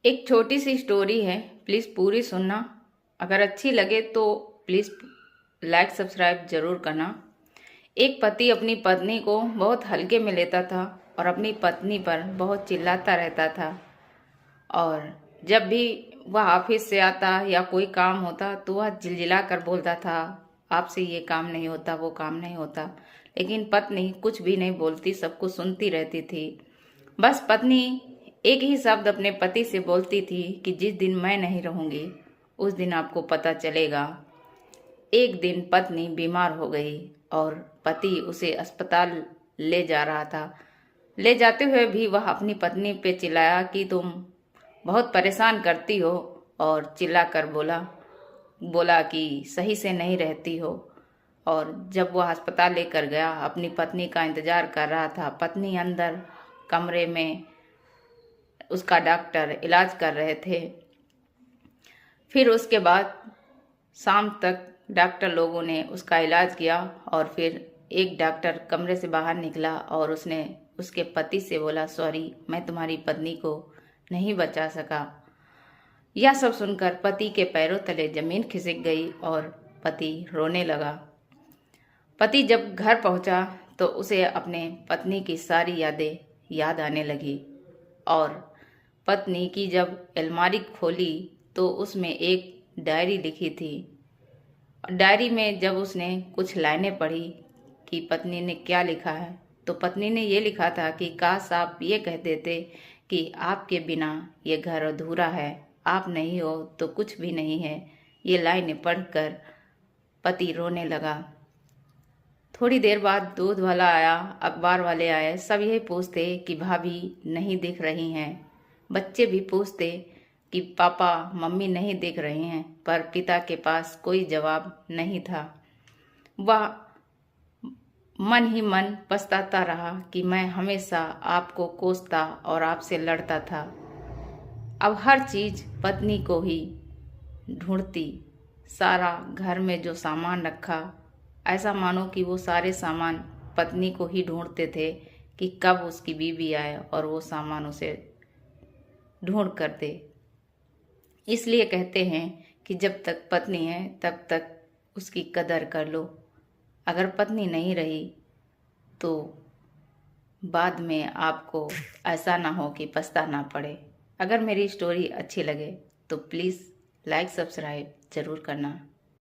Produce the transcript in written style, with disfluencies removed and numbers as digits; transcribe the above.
एक छोटी सी स्टोरी है, प्लीज़ पूरी सुनना। अगर अच्छी लगे तो प्लीज़ लाइक सब्सक्राइब ज़रूर करना। एक पति अपनी पत्नी को बहुत हल्के में लेता था और अपनी पत्नी पर बहुत चिल्लाता रहता था। और जब भी वह ऑफिस से आता या कोई काम होता तो वह चिल्ला कर बोलता था, आपसे ये काम नहीं होता, वो काम नहीं होता। लेकिन पत्नी कुछ भी नहीं बोलती, सब कुछ सुनती रहती थी। बस पत्नी एक ही शब्द अपने पति से बोलती थी कि जिस दिन मैं नहीं रहूंगी उस दिन आपको पता चलेगा। एक दिन पत्नी बीमार हो गई और पति उसे अस्पताल ले जा रहा था। ले जाते हुए भी वह अपनी पत्नी पे चिल्लाया कि तुम बहुत परेशान करती हो, और चिल्ला कर बोला बोला कि सही से नहीं रहती हो। और जब वह अस्पताल लेकर गया, अपनी पत्नी का इंतजार कर रहा था। पत्नी अंदर कमरे में, उसका डॉक्टर इलाज कर रहे थे। फिर उसके बाद शाम तक डॉक्टर लोगों ने उसका इलाज किया और फिर एक डॉक्टर कमरे से बाहर निकला और उसने उसके पति से बोला, सॉरी, मैं तुम्हारी पत्नी को नहीं बचा सका। यह सब सुनकर पति के पैरों तले जमीन खिसक गई और पति रोने लगा। पति जब घर पहुंचा तो उसे अपने पत्नी की सारी यादें याद आने लगी। और पत्नी की जब अलमारी खोली तो उसमें एक डायरी लिखी थी। डायरी में जब उसने कुछ लाइनें पढ़ी कि पत्नी ने क्या लिखा है, तो पत्नी ने ये लिखा था कि काश आप ये कह देते कि आपके बिना ये घर अधूरा है, आप नहीं हो तो कुछ भी नहीं है। ये लाइनें पढ़कर पति रोने लगा। थोड़ी देर बाद दूध वाला आया, अखबार वाले आए, सब यही पूछते कि भाभी नहीं दिख रही हैं। बच्चे भी पूछते कि पापा मम्मी नहीं दिख रही हैं, पर पिता के पास कोई जवाब नहीं था। वह मन ही मन पछताता रहा कि मैं हमेशा आपको कोसता और आपसे लड़ता था। अब हर चीज पत्नी को ही ढूंढती। सारा घर में जो सामान रखा, ऐसा मानो कि वो सारे सामान पत्नी को ही ढूंढते थे कि कब उसकी बीवी आए और वो सामान उसे ढूंढ कर दे। इसलिए कहते हैं कि जब तक पत्नी है तब तक उसकी कदर कर लो। अगर पत्नी नहीं रही तो बाद में आपको ऐसा ना हो कि पछताना पड़े। अगर मेरी स्टोरी अच्छी लगे तो प्लीज़ लाइक सब्सक्राइब ज़रूर करना।